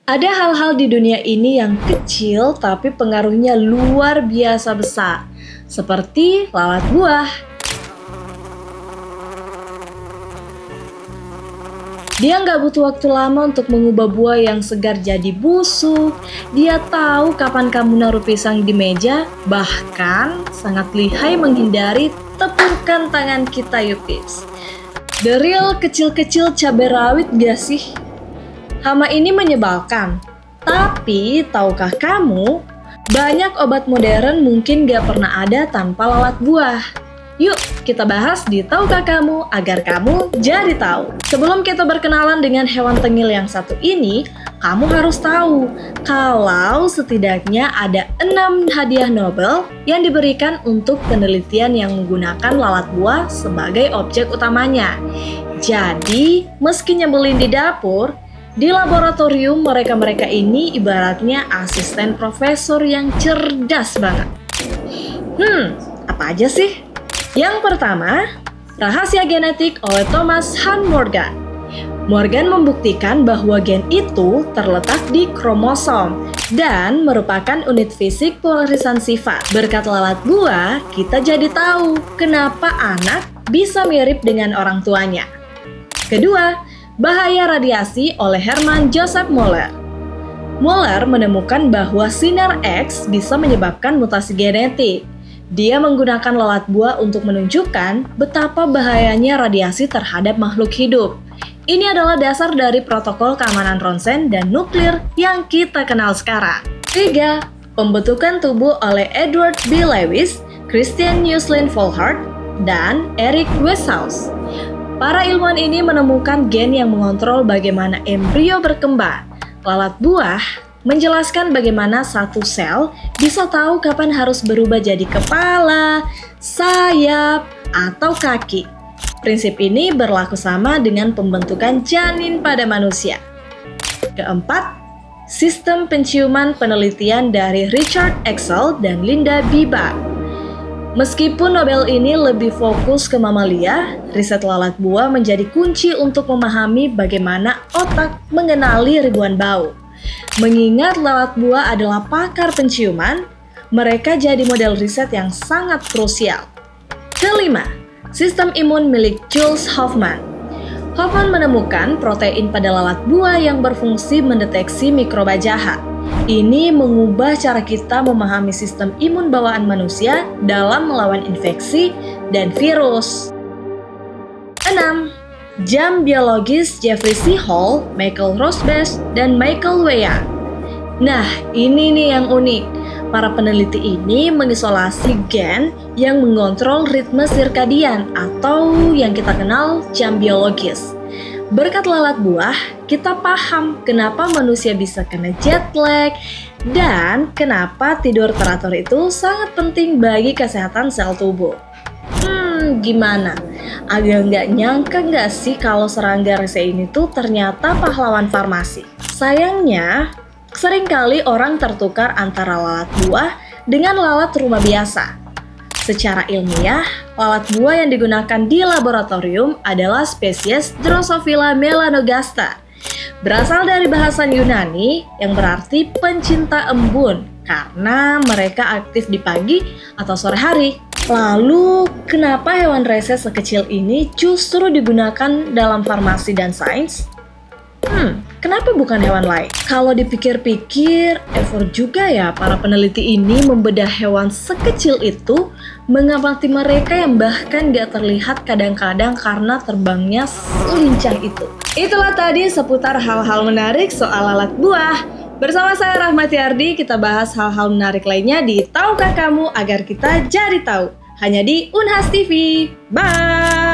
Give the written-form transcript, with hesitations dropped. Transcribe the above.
Ada hal-hal di dunia ini yang kecil tapi pengaruhnya luar biasa besar, seperti lalat buah. Dia nggak butuh waktu lama untuk mengubah buah yang segar jadi busuk. Dia tahu kapan kamu naruh pisang di meja, bahkan sangat lihai menghindari tepukan tangan kita, Yupis. The real kecil-kecil cabai rawit gak sih? Hama ini menyebalkan, tapi tahukah kamu, banyak obat modern mungkin gak pernah ada tanpa lalat buah. Yuk, kita bahas di Tahukah Kamu agar kamu jadi tahu. Sebelum kita berkenalan dengan hewan tengil yang satu ini, kamu harus tahu kalau setidaknya ada 6 hadiah Nobel yang diberikan untuk penelitian yang menggunakan lalat buah sebagai objek utamanya. Jadi, meski nyebelin di dapur, di laboratorium mereka-mereka ini ibaratnya asisten profesor yang cerdas banget. Apa aja sih? Yang pertama, rahasia genetik oleh Thomas Hunt Morgan. Morgan membuktikan bahwa gen itu terletak di kromosom dan merupakan unit fisik pelarisan sifat. Berkat lalat buah, kita jadi tahu kenapa anak bisa mirip dengan orang tuanya. Kedua, bahaya radiasi oleh Hermann Joseph Muller. Muller menemukan bahwa sinar X bisa menyebabkan mutasi genetik. Dia menggunakan lalat buah untuk menunjukkan betapa bahayanya radiasi terhadap makhluk hidup. Ini adalah dasar dari protokol keamanan ronsen dan nuklir yang kita kenal sekarang. 3. Pembentukan tubuh oleh Edward B. Lewis, Christian Newslin Volhard, dan Eric Westhaus. Para ilmuwan ini menemukan gen yang mengontrol bagaimana embrio berkembang. Lalat buah menjelaskan bagaimana satu sel bisa tahu kapan harus berubah jadi kepala, sayap, atau kaki. Prinsip ini berlaku sama dengan pembentukan janin pada manusia. Keempat, sistem penciuman penelitian dari Richard Exel dan Linda B. Bach. Meskipun Nobel ini lebih fokus ke mamalia, riset lalat buah menjadi kunci untuk memahami bagaimana otak mengenali ribuan bau. Mengingat lalat buah adalah pakar penciuman, mereka jadi model riset yang sangat krusial. Kelima, sistem imun milik Jules Hoffman. Hoffman menemukan protein pada lalat buah yang berfungsi mendeteksi mikroba jahat. Ini mengubah cara kita memahami sistem imun bawaan manusia dalam melawan infeksi dan virus. 6. Jam biologis Jeffrey C. Hall, Michael Rosbash, dan Michael Weah. Nah, ini nih yang unik. Para peneliti ini mengisolasi gen yang mengontrol ritme sirkadian atau yang kita kenal jam biologis. Berkat lalat buah, kita paham kenapa manusia bisa kena jet lag dan kenapa tidur teratur itu sangat penting bagi kesehatan sel tubuh. Gimana? Agak nggak nyangka nggak sih kalau serangga rese ini tuh ternyata pahlawan farmasi? Sayangnya, seringkali orang tertukar antara lalat buah dengan lalat rumah biasa. Secara ilmiah, lalat buah yang digunakan di laboratorium adalah spesies Drosophila melanogaster. Berasal dari bahasa Yunani yang berarti pencinta embun karena mereka aktif di pagi atau sore hari. Lalu, kenapa hewan rese sekecil ini justru digunakan dalam farmasi dan sains? Kenapa bukan hewan lain? Kalau dipikir-pikir, effort juga ya para peneliti ini membedah hewan sekecil itu, mengamati mereka yang bahkan gak terlihat kadang-kadang karena terbangnya selincah itu. Itulah tadi seputar hal-hal menarik soal lalat buah. Bersama saya Rahmati Ardi, kita bahas hal-hal menarik lainnya di Tahukah Kamu agar kita jadi tahu. Hanya di Unhas TV. Bye!